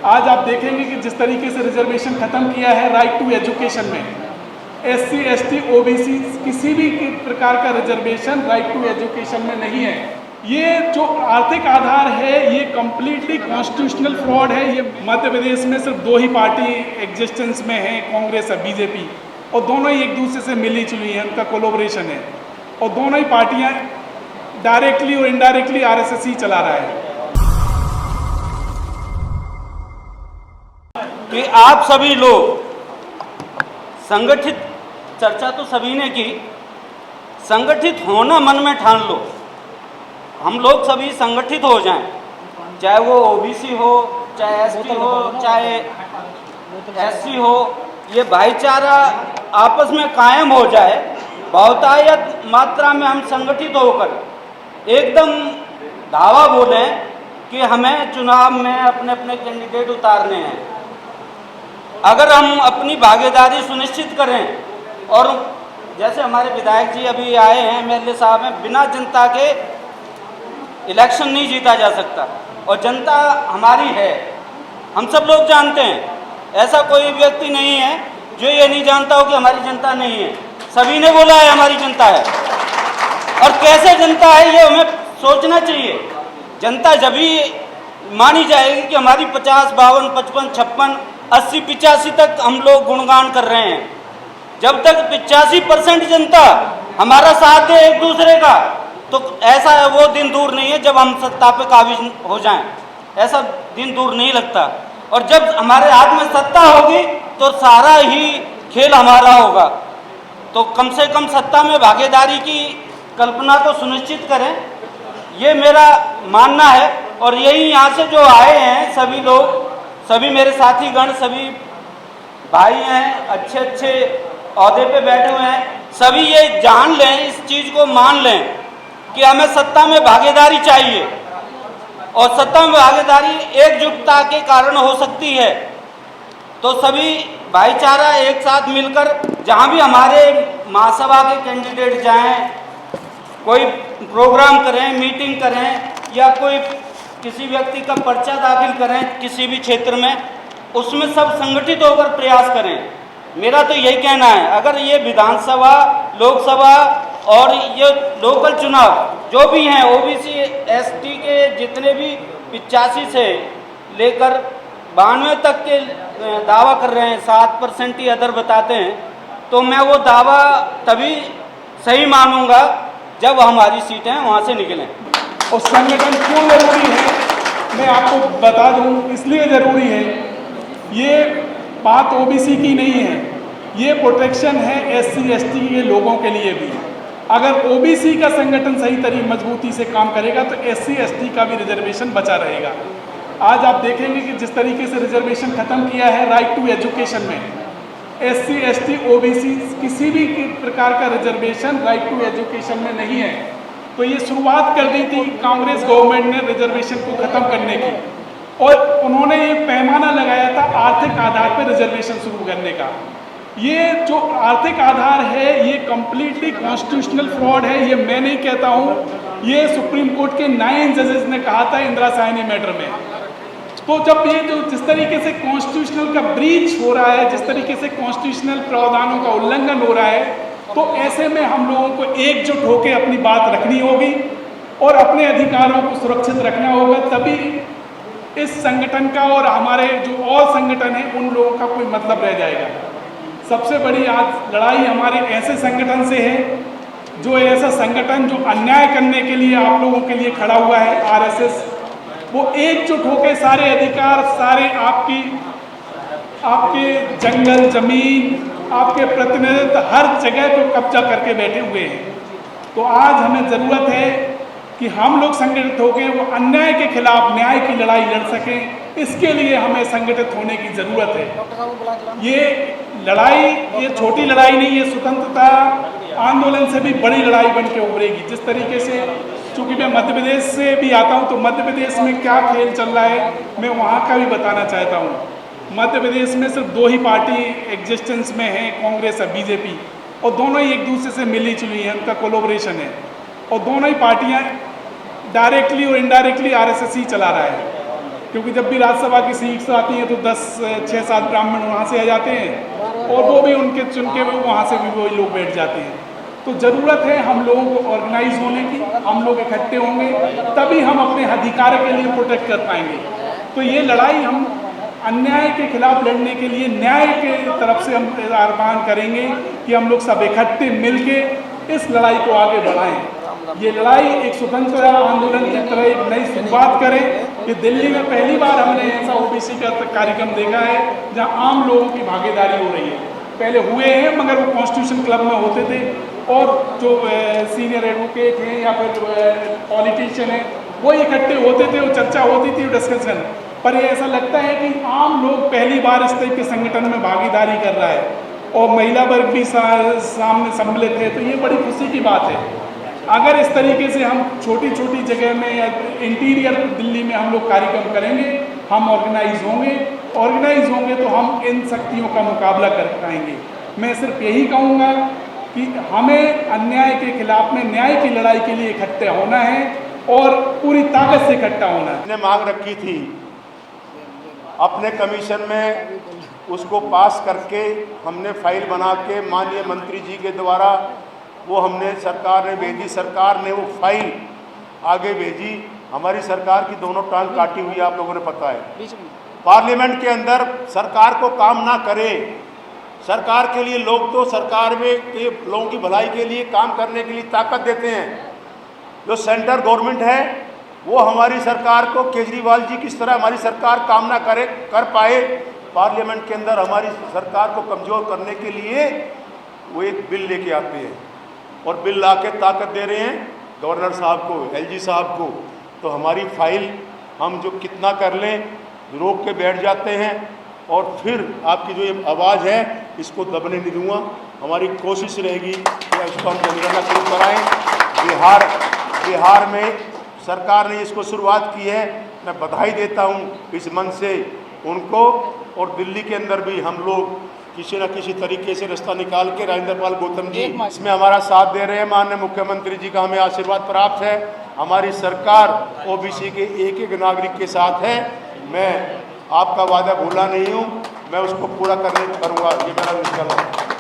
आज आप देखेंगे कि जिस तरीके से रिजर्वेशन खत्म किया है राइट टू एजुकेशन में, SC ST OBC किसी भी प्रकार का रिजर्वेशन राइट टू एजुकेशन में नहीं है। ये जो आर्थिक आधार है ये कंप्लीटली कॉन्स्टिट्यूशनल फ्रॉड है। ये मध्य प्रदेश में सिर्फ दो ही पार्टी एग्जिस्टेंस में है, कांग्रेस और बीजेपी, और दोनों ही एक दूसरे से मिली जुली हैं, उनका कोलोब्रेशन है, और दोनों ही पार्टियां डायरेक्टली और इनडायरेक्टली RSS ही चला रहा है। कि आप सभी लोग संगठित, चर्चा तो सभी ने की, संगठित होना मन में ठान लो। हम लोग सभी संगठित हो जाएं, चाहे वो OBC हो, चाहे ST हो, चाहे SC हो, ये भाईचारा आपस में कायम हो जाए। बहुतायत मात्रा में हम संगठित होकर एकदम दावा बोलें कि हमें चुनाव में अपने अपने कैंडिडेट उतारने हैं। अगर हम अपनी भागीदारी सुनिश्चित करें, और जैसे हमारे विधायक जी अभी आए हैं, MLA साहब हैं, बिना जनता के इलेक्शन नहीं जीता जा सकता, और जनता हमारी है, हम सब लोग जानते हैं। ऐसा कोई व्यक्ति नहीं है जो ये नहीं जानता हो कि हमारी जनता नहीं है। सभी ने बोला है हमारी जनता है, और कैसे जनता है ये हमें सोचना चाहिए। जनता जब ही मानी जाएगी कि हमारी 50, 52, 55, 56, 80, 85 तक हम लोग गुणगान कर रहे हैं। जब तक 85% जनता हमारा साथ दे एक दूसरे का, तो ऐसा है वो दिन दूर नहीं है जब हम सत्ता पे काबिज हो जाएं। ऐसा दिन दूर नहीं लगता, और जब हमारे हाथ में सत्ता होगी तो सारा ही खेल हमारा होगा। तो कम से कम सत्ता में भागीदारी की कल्पना को सुनिश्चित करें, ये मेरा मानना है। और यही यहाँ से जो आए हैं सभी लोग, सभी मेरे साथीगण, सभी भाई हैं, अच्छे अच्छे ओहदे पे बैठे हुए हैं, सभी ये जान लें, इस चीज़ को मान लें कि हमें सत्ता में भागीदारी चाहिए, और सत्ता में भागीदारी एकजुटता के कारण हो सकती है। तो सभी भाईचारा एक साथ मिलकर जहाँ भी हमारे महासभा के कैंडिडेट जाएं, कोई प्रोग्राम करें, मीटिंग करें, या कोई किसी व्यक्ति का पर्चा दाखिल करें किसी भी क्षेत्र में, उसमें सब संगठित होकर प्रयास करें। मेरा तो यही कहना है, अगर ये विधानसभा, लोकसभा और ये लोकल चुनाव जो भी हैं, OBC ST के जितने भी 85 से लेकर 92 तक के दावा कर रहे हैं, 7% ही अदर बताते हैं, तो मैं वो दावा तभी सही मानूंगा जब हमारी सीटें वहाँ से निकलें। और संगठन क्यों जरूरी है मैं आपको बता दूं, इसलिए ज़रूरी है, ये बात OBC की नहीं है, ये प्रोटेक्शन है SC ST के लोगों के लिए भी। अगर OBC का संगठन सही तरीके मजबूती से काम करेगा तो SC ST का भी रिजर्वेशन बचा रहेगा। आज आप देखेंगे कि जिस तरीके से रिजर्वेशन खत्म किया है राइट टू एजुकेशन में, SC ST OBC किसी भी प्रकार का रिजर्वेशन राइट टू एजुकेशन में नहीं है। तो ये शुरुआत कर दी थी कांग्रेस गवर्नमेंट ने रिजर्वेशन को ख़त्म करने की, और उन्होंने ये पैमाना लगाया था आर्थिक आधार पर रिजर्वेशन शुरू करने का। ये जो आर्थिक आधार है ये कंप्लीटली कॉन्स्टिट्यूशनल फ्रॉड है। ये मैं नहीं कहता हूँ, ये सुप्रीम कोर्ट के 9 जजेस ने कहा था इंदिरा साहनी मैटर में। तो जब ये जो जिस तरीके से कॉन्स्टिट्यूशनल का ब्रीच हो रहा है, जिस तरीके से कॉन्स्टिट्यूशनल प्रावधानों का उल्लंघन हो रहा है, तो ऐसे में हम लोगों को एकजुट होकर अपनी बात रखनी होगी और अपने अधिकारों को सुरक्षित रखना होगा। तभी इस संगठन का और हमारे जो और संगठन है उन लोगों का कोई मतलब रह जाएगा। सबसे बड़ी आज लड़ाई हमारे ऐसे संगठन से है, जो ऐसा संगठन जो अन्याय करने के लिए आप लोगों के लिए खड़ा हुआ है, RSS, वो एकजुट होकर सारे अधिकार, सारे आपके जंगल, जमीन, आपके प्रतिनिधित्व हर जगह को कब्जा करके बैठे हुए हैं। तो आज हमें ज़रूरत है कि हम लोग संगठित होकर वो अन्याय के खिलाफ न्याय की लड़ाई लड़ सकें। इसके लिए हमें संगठित होने की ज़रूरत है। ये लड़ाई ये छोटी लड़ाई नहीं है, स्वतंत्रता आंदोलन से भी बड़ी लड़ाई बन के उभरेगी। जिस तरीके से, चूँकि मैं मध्य प्रदेश से भी आता हूँ, तो मध्य प्रदेश में क्या खेल चल रहा है मैं वहाँ का भी बताना चाहता हूँ। मध्य प्रदेश में सिर्फ दो ही पार्टी एग्जिस्टेंस में है, कांग्रेस और बीजेपी, और दोनों ही एक दूसरे से मिली जुली हैं, उनका कोलोब्रेशन है, और दोनों ही पार्टियां डायरेक्टली और इनडायरेक्टली RSS ही चला रहा है। क्योंकि जब भी राज्यसभा की सीट्स आती हैं तो 6-7 ब्राह्मण वहाँ से आ जाते हैं और वो भी उनके चुन के वहाँ से भी वही लोग बैठ जाते हैं। तो ज़रूरत है हम लोग ऑर्गेनाइज होने की, हम लोग इकट्ठे होंगे तभी हम अपने अधिकार के लिए प्रोटेक्ट कर पाएंगे। तो ये लड़ाई हम अन्याय के खिलाफ लड़ने के लिए न्याय के तरफ से हम आह्वान करेंगे कि हम लोग सब इकट्ठे मिलके इस लड़ाई को आगे बढ़ाएं। ये लड़ाई एक स्वतंत्रता आंदोलन की तरह एक नई शुरुआत करें। कि दिल्ली में पहली बार हमने ऐसा ओबीसी का कार्यक्रम देखा है जहां आम लोगों की भागीदारी हो रही है। पहले हुए हैं मगर वो कॉन्स्टिट्यूशन क्लब में होते थे और जो सीनियर एडवोकेट हैं या फिर पॉलिटिशियन हैं वो इकट्ठे होते थे, वो चर्चा होती थी, डिस्कशन। पर ये ऐसा लगता है कि आम लोग पहली बार इस टाइप के संगठन में भागीदारी कर रहा है और महिला वर्ग भी सामने सम्मिलित है, तो ये बड़ी खुशी की बात है। अगर इस तरीके से हम छोटी छोटी जगह में या इंटीरियर दिल्ली में हम लोग कार्यक्रम करेंगे, हम ऑर्गेनाइज होंगे तो हम इन शक्तियों का मुकाबला कर पाएंगे। मैं सिर्फ यही कहूँगा कि हमें अन्याय के खिलाफ में न्याय की लड़ाई के लिए इकट्ठे होना है और पूरी ताकत से इकट्ठा होना है। हमने मांग रखी थी अपने कमीशन में, उसको पास करके हमने फाइल बना के माननीय मंत्री जी के द्वारा वो हमने सरकार ने भेजी। सरकार ने वो फाइल आगे भेजी। हमारी सरकार की दोनों टांग काटी हुई आप लोगों ने पता है। पार्लियामेंट के अंदर सरकार को काम ना करे, सरकार के लिए लोग तो सरकार में के लोगों की भलाई के लिए काम करने के लिए ताकत देते हैं। जो सेंट्रल गवर्नमेंट है वो हमारी सरकार को, केजरीवाल जी किस तरह हमारी सरकार काम ना कर पाए, पार्लियामेंट के अंदर हमारी सरकार को कमज़ोर करने के लिए वो एक बिल लेके आते हैं और बिल ला के ताकत दे रहे हैं गवर्नर साहब को, एलजी साहब को। तो हमारी फाइल हम जो कितना कर लें रोक के बैठ जाते हैं और फिर आपकी जो ये आवाज़ है इसको दबने नहीं दूँगा। हमारी कोशिश रहेगी कि इसको हम जनगणना शुरू कराएँ। बिहार में सरकार ने इसको शुरुआत की है, मैं बधाई देता हूँ इस मन से उनको। और दिल्ली के अंदर भी हम लोग किसी न किसी तरीके से रास्ता निकाल के राजेंद्र पाल गौतम जी इसमें हमारा साथ दे रहे हैं। माननीय मुख्यमंत्री जी का हमें आशीर्वाद प्राप्त है। हमारी सरकार ओबीसी के एक एक नागरिक के साथ है। मैं आपका वादा भूला नहीं हूँ, मैं उसको पूरा करने करूँगा, ये मेरा निश्चय है।